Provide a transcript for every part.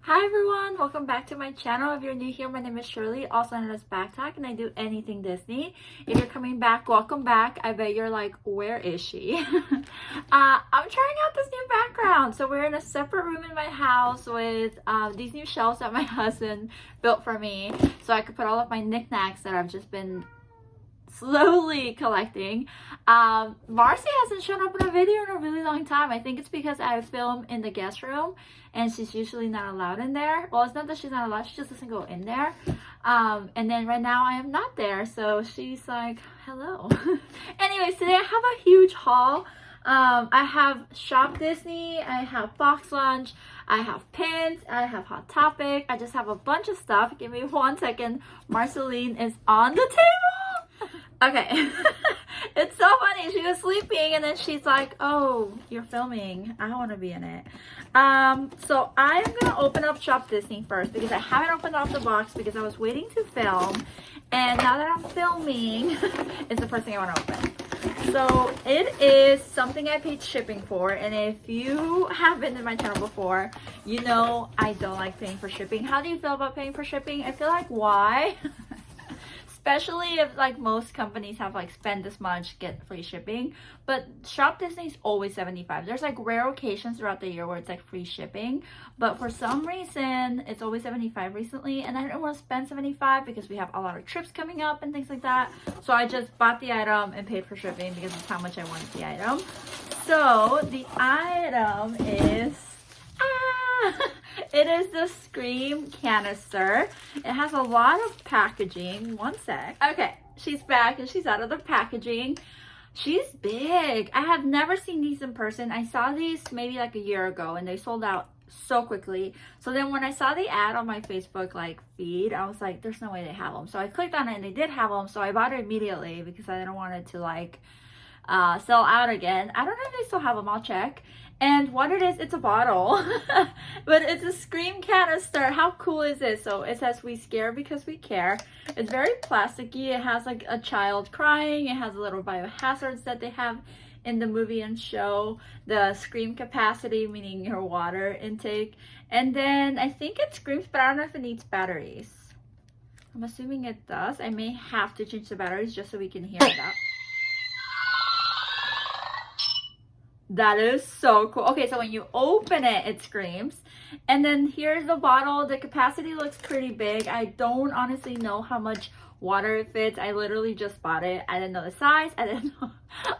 Hi everyone, welcome back to my channel. If you're new here, my name is Shirley, also known as Backttalk, and I do anything Disney. If you're coming back, welcome back. I bet you're like, where is she? I'm trying out this new background. So we're in a separate room in my house with these new shelves that my husband built for me, so I could put all of my knickknacks that I've just been slowly collecting. Marcy hasn't shown up in a video in a really long time. I think it's because I film in the guest room and she's usually not allowed in there. Well, it's not that she's not allowed, she just doesn't go in there. And then right now I am not there, so she's like, hello. Anyways, today I have a huge haul. I have Shop Disney, I have BoxLunch, I have pins, I have Hot Topic. I just have a bunch of stuff. Give me 1 second. Marceline is on the table. Okay. It's so funny. She was sleeping and then she's like, oh, you're filming. I want to be in it. So I am going to open up Shop Disney first because I haven't opened up the box because I was waiting to film. And now that I'm filming, it's the first thing I want to open. So it is something I paid shipping for, and if you have been to my channel before, you know I don't like paying for shipping. How do you feel about paying for shipping? I feel like, why? Especially if like most companies have like spend this much, get free shipping. But Shop Disney is always $75. There's like rare occasions throughout the year where it's like free shipping. But for some reason, it's always $75 recently. And I didn't want to spend $75 because we have a lot of trips coming up and things like that. So I just bought the item and paid for shipping because it's how much I wanted the item. So the item is... it is the Scream canister. It has a lot of packaging. 1 sec. Okay, she's back and she's out of the packaging. She's big. I have never seen these in person. I saw these maybe like a year ago and they sold out so quickly. So then when I saw the ad on my Facebook like feed, I was like, there's no way they have them. So I clicked on it and they did have them. So I bought it immediately because I didn't want it to like sell out again. I don't know if they still have them. I'll check. And what it is, it's a bottle, but it's a Scream canister. How cool is it? So it says, we scare because we care. It's very plasticky. It has like a child crying. It has a little biohazards that they have in the movie and show. The Scream capacity, meaning your water intake. And then I think it screams, but I don't know if it needs batteries. I'm assuming it does. I may have to change the batteries just so we can hear it out. That is so cool. Okay, so when you open it, it screams. And then here's the bottle. The capacity looks pretty big. I don't honestly know how much water it fits. I literally just bought it. I didn't know the size. I didn't know.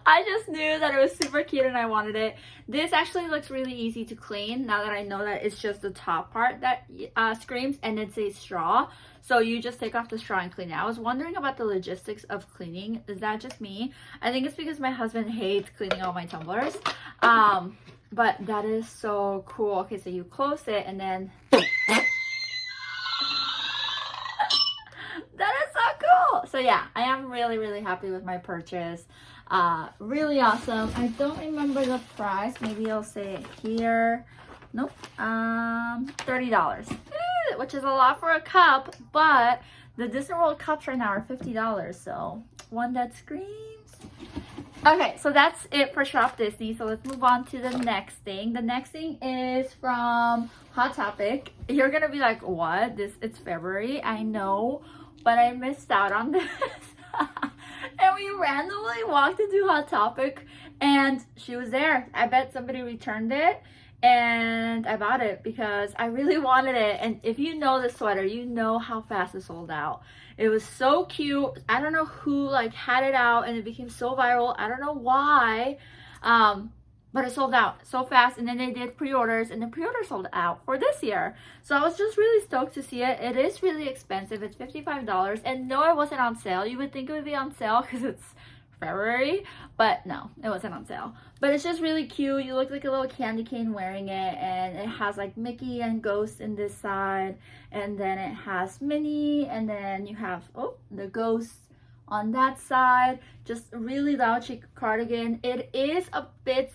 I just knew that it was super cute and I wanted it. This actually looks really easy to clean now that I know that it's just the top part that screams, and it's a straw. So you just take off the straw and clean it. I was wondering about the logistics of cleaning. Is that just me? I think it's because my husband hates cleaning all my tumblers. But that is so cool. Okay, so you close it and then... That is so cool. So yeah, I am really, really happy with my purchase. Really awesome. I don't remember the price. Maybe I'll say it here. Nope. $30. Which is a lot for a cup, but the Disney World cups right now are $50, so one that screams. Okay, so that's it for Shop Disney. So let's move on to the next thing. The next thing is from Hot Topic. You're gonna be like, what? It's February, I know, but I missed out on this. And we randomly walked into Hot Topic and she was there. I bet somebody returned it. And I bought it because I really wanted it. And if you know the sweater, you know how fast it sold out. It was so cute. I don't know who like had it out and it became so viral. I don't know why, but it sold out so fast. And then they did pre-orders and the pre-order sold out for this year. So I was just really stoked to see it. It is really expensive. It's $55. And no, it wasn't on sale. You would think it would be on sale because it's February, but no, it wasn't on sale. But it's just really cute. You look like a little candy cane wearing it, and it has like Mickey and Ghost in this side, and then it has Minnie, and then you have the Ghost on that side. Just a really loud chic cardigan. It is a bit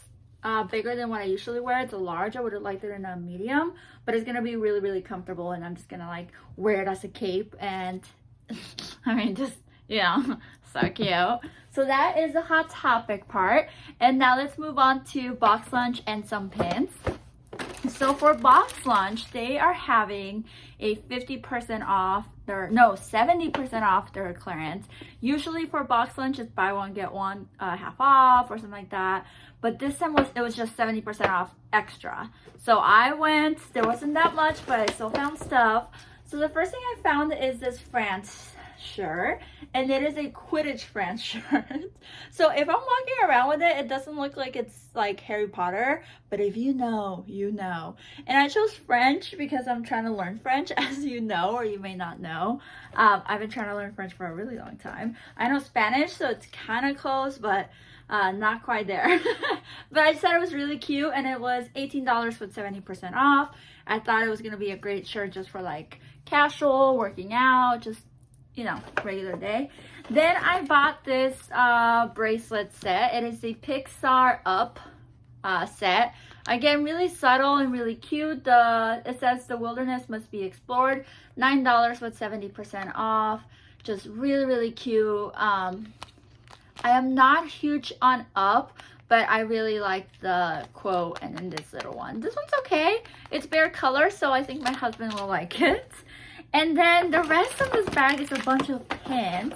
bigger than what I usually wear. It's a large. I would have liked it in a medium, but it's gonna be really, really comfortable, and I'm just gonna like wear it as a cape. And I mean, just, you know, so cute. So that is the Hot Topic part. And now let's move on to BoxLunch and some pins. So for BoxLunch, they are having a 50% off their, no, 70% off their clearance. Usually for BoxLunch, it's buy one, get one half off or something like that. But this time it was just 70% off extra. So I went, there wasn't that much, but I still found stuff. So the first thing I found is this France shirt, and it is a Quidditch France shirt. So if I'm walking around with it, it doesn't look like it's like Harry Potter, but if you know, you know. And I chose French because I'm trying to learn French, as you know, or you may not know. I've been trying to learn French for a really long time. I know Spanish, so it's kind of close, but not quite there. But I just thought it was really cute, and it was $18 with 70% off. I thought it was gonna be a great shirt just for like casual, working out, just, you know, regular day. Then I bought this bracelet set. It is the Pixar Up set. Again, really subtle and really cute. It says the wilderness must be explored. $9 with 70% off. Just really, really cute. I am not huge on Up, but I really like the quote and then this little one. This one's okay. It's bare color, so I think my husband will like it. And then the rest of this bag is a bunch of pins,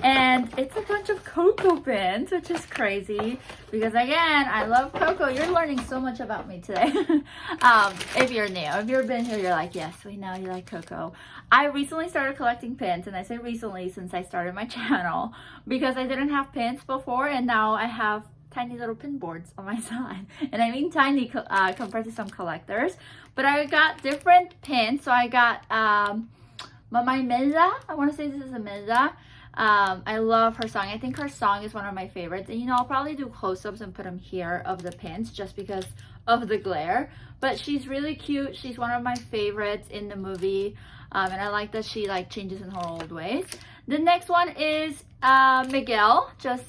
and it's a bunch of Coco pins, which is crazy because, again, I love Coco. You're learning so much about me today. If you're new, if you've been here, you're like, yes, we know you like Coco. I recently started collecting pins, and I say recently since I started my channel because I didn't have pins before, and now I have tiny little pin boards on my side. And I mean tiny compared to some collectors. But I got different pins. So I got Mamá Imelda. I want to say this is Imelda. I love her song. I think her song is one of my favorites. And you know, I'll probably do close-ups and put them here of the pins just because of the glare. But she's really cute. She's one of my favorites in the movie. And I like that she like changes in her old ways. The next one is Miguel. Just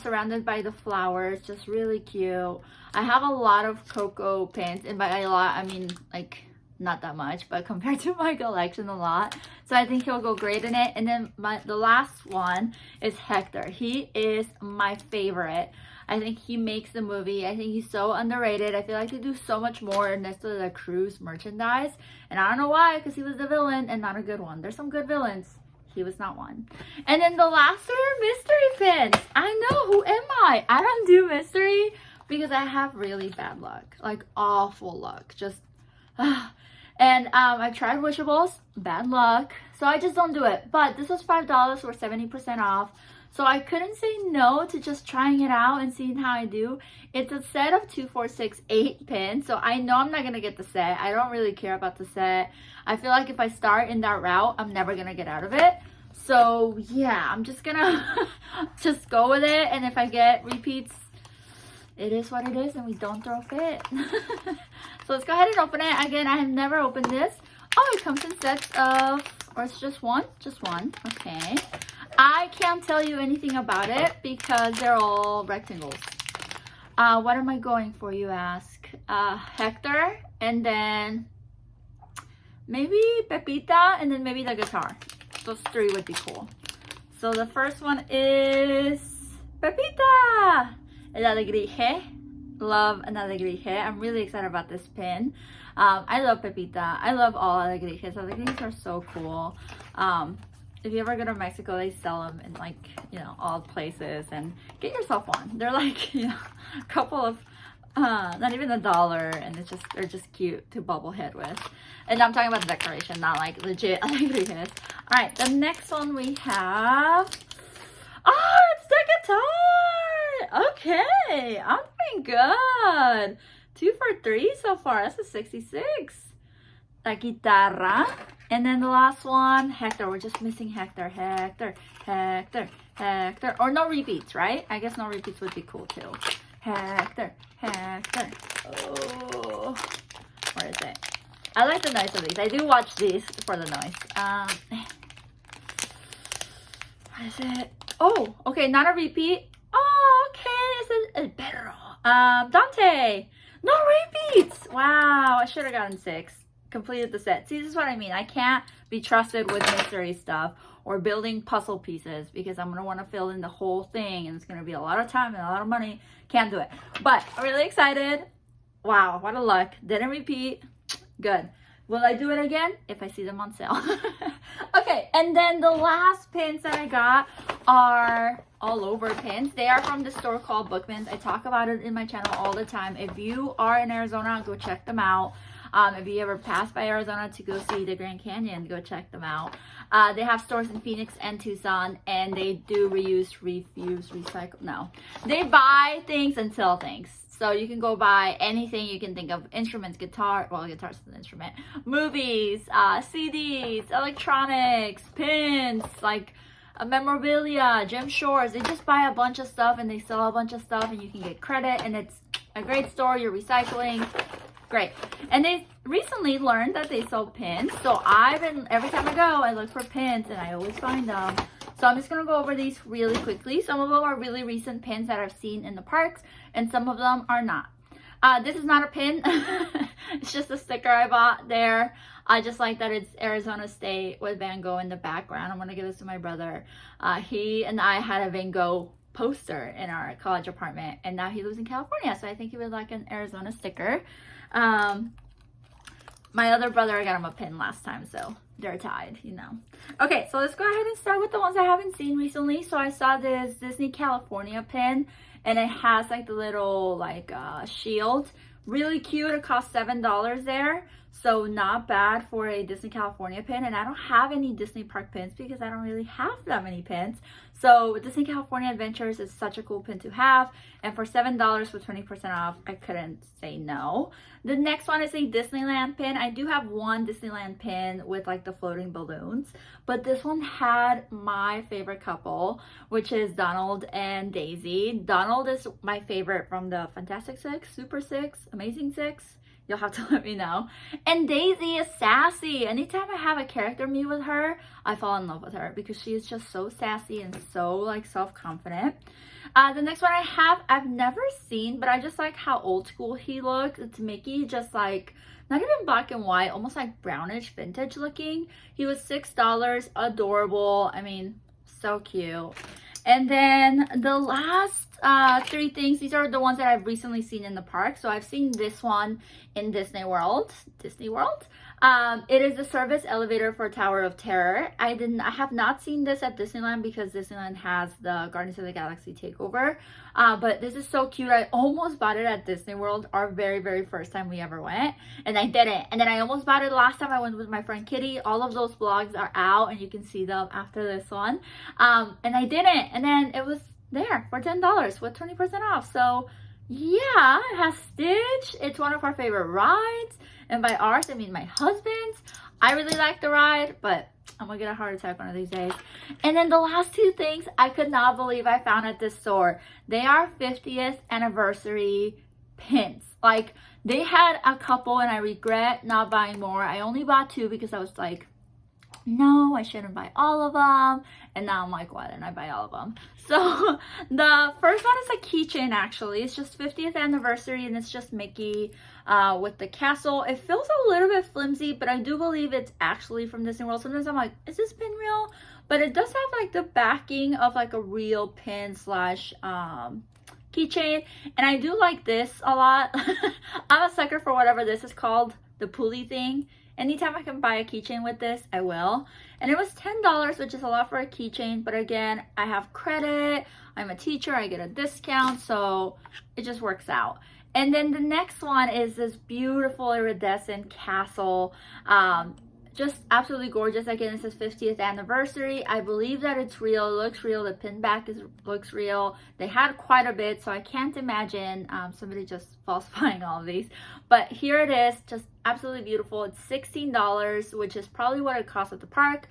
surrounded by the flowers, just really cute. I have a lot of Coco pins, and by a lot I mean like not that much, but compared to my collection, a lot. So I think he'll go great in it. And then the last one is Hector. He is my favorite. I think he makes the movie. I think he's so underrated. I feel like they do so much more next to the cruise merchandise, and I don't know why, because he was the villain and not a good one. There's some good villains. He was not one. And then the last are mystery pins. I know, who am I? I don't do mystery because I have really bad luck, like awful luck. Just, and I tried wishables, bad luck. So I just don't do it. But this was $5 or 70% off. So I couldn't say no to just trying it out and seeing how I do. It's a set of 2, 4, 6, 8 pins. So I know I'm not going to get the set. I don't really care about the set. I feel like if I start in that route, I'm never going to get out of it. So yeah, I'm just going to just go with it. And if I get repeats, it is what it is and we don't throw a fit. So let's go ahead and open it. Again, I have never opened this. Oh, it comes in sets of, or it's just one? Just one. Okay. I can't tell you anything about it because they're all rectangles. What am I going for, you ask? Hector, and then maybe Pepita, and then maybe the guitar. Those 3 would be cool. So the first one is Pepita. El Alegrije. Love an Alegrije. I'm really excited about this pin. I love Pepita. I love all Alegrijes. Alegrijes are so cool. If you ever go to Mexico, they sell them in like, you know, all places, and get yourself one. They're like, you know, a couple of, not even $1, and it's just, they're just cute to bobblehead with. And I'm talking about the decoration, not like legit Alegrijes. All right, the next one we have, oh, it's the guitar. Okay, I'm doing good. 2 for 3 so far. That's a 66. La guitarra. And then the last one, Hector. We're just missing Hector. Hector, Hector, Hector. Or no repeats, right? I guess no repeats would be cool too. Hector, Hector. Oh, where is it? I like the noise of these. I do watch these for the noise. What is it? Oh, okay, not a repeat. Oh, okay. It's better. Dante. No repeats. Wow, I should have gotten 6. Completed the set. See, this is what I mean. I can't be trusted with mystery stuff or building puzzle pieces because I'm going to want to fill in the whole thing and it's going to be a lot of time and a lot of money. Can't do it. But I'm really excited. Wow, what a luck. Didn't repeat. Good. Will I do it again? If I see them on sale. Okay, and then the last pins that I got are all over pins. They are from the store called Bookman's. I talk about it in my channel all the time. If you are in Arizona, go check them out. If you ever pass by Arizona to go see the Grand Canyon, go check them out. They have stores in Phoenix and Tucson, and they do reuse, refuse, recycle. No, they buy things and sell things. So you can go buy anything you can think of. Instruments, guitar, well, guitar's an instrument. Movies, CDs, electronics, pins, like memorabilia, gym shorts. They just buy a bunch of stuff and they sell a bunch of stuff, and you can get credit, and it's a great store. You're recycling. Great. And they recently learned that they sell pins. So every time I go, I look for pins and I always find them. So I'm just going to go over these really quickly. Some of them are really recent pins that I've seen in the parks, and some of them are not. This is not a pin. It's just a sticker I bought there. I just like that it's Arizona State with Van Gogh in the background. I'm going to give this to my brother. He and I had a Van Gogh poster in our college apartment, and now he lives in California, so I think he would like an Arizona sticker. My other brother, I got him a pin last time, so they're tied, you know. Okay, so let's go ahead and start with the ones I haven't seen recently. So I saw this Disney California pin, and it has like the little like shield. Really cute. It cost $7 there. So not bad for a Disney California pin. And I don't have any Disney Park pins because I don't really have that many pins. So Disney California Adventures is such a cool pin to have. And for $7 with 20% off, I couldn't say no. The next one is a Disneyland pin. I do have one Disneyland pin with like the floating balloons. But this one had my favorite couple, which is Donald and Daisy. Donald is my favorite from the Fantastic Six, Super Six, Amazing Six. You'll have to let me know. And Daisy is sassy. Anytime I have a character meet with her, I fall in love with her because she is just so sassy and so like self-confident. The next one I have, I've never seen, but I just like how old school he looks. It's Mickey, just like, not even black and white, almost like brownish vintage looking. He was $6, adorable. I mean, so cute. And then the last three things, these are the ones that I've recently seen in the park. So I've seen this one in Disney World. It is the service elevator for Tower of Terror. I have not seen this at Disneyland because Disneyland has the Guardians of the Galaxy takeover. But this is so cute. I almost bought it at Disney World, our very, very first time we ever went. And I didn't. And then I almost bought it last time I went with my friend Kitty. All of those vlogs are out and you can see them after this one. And I didn't. And then it was there for $10 with 20% off. So yeah, it has Stitch. It's one of our favorite rides. And by ours, I mean my husband's. I really like the ride, but I'm gonna get a heart attack one of these days. And then the last two things I could not believe I found at this store. They are 50th anniversary pins. Like, they had a couple and I regret not buying more. I only bought two because I was like, no, I shouldn't buy all of them. And now I'm like, why didn't I buy all of them? So the first one is a keychain, actually. It's just 50th anniversary, and it's just Mickey with the castle. It feels a little bit flimsy, but I do believe it's actually from Disney World. Sometimes I'm like, is this pin real? But it does have like the backing of like a real pin slash keychain. And I do like this a lot. I'm a sucker for whatever this is called, the pulley thing. Anytime I can buy a keychain with this, I will. And it was $10, which is a lot for a keychain. But again, I have credit. I'm a teacher. I get a discount. So it just works out. And then the next one is this beautiful iridescent castle. Just absolutely gorgeous. Again, it says 50th anniversary. I believe that it's real. It looks real. The pin back looks real. They had quite a bit, so I can't imagine somebody just falsifying all of these. But here it is, just absolutely beautiful. It's $16, which is probably what it costs at the park.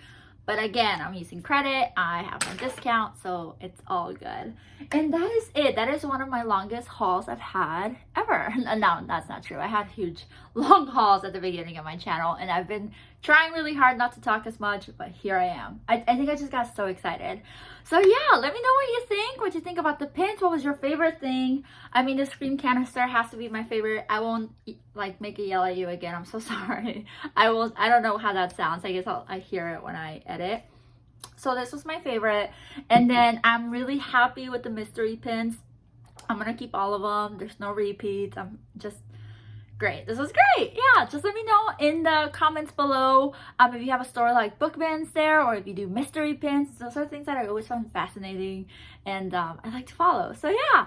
But again, I'm using credit. I have my discount, so it's all good. And that is it. That is one of my longest hauls I've had ever. No, that's not true. I had huge, long hauls at the beginning of my channel, and I've been trying really hard not to talk as much, but here I am. I think I just got so excited. So yeah, let me know what you think about the pins. What was your favorite thing? I mean, the Scream Canister has to be my favorite. I won't like make it yell at you again. I'm so sorry. I don't know how that sounds. I guess I hear it when I edit. So this was my favorite. And then I'm really happy with the mystery pins. I'm gonna keep all of them. There's no repeats. I'm just Great. This was great. Yeah, just let me know in the comments below if you have a store like book bins there, or if you do mystery pins. Those are things that I always find fascinating and I like to follow. So yeah,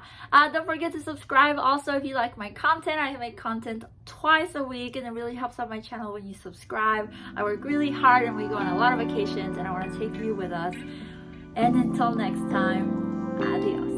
don't forget to subscribe also if you like my content. I make content twice a week and it really helps out my channel when you subscribe. I work really hard and we go on a lot of vacations and I want to take you with us. And until next time, adios.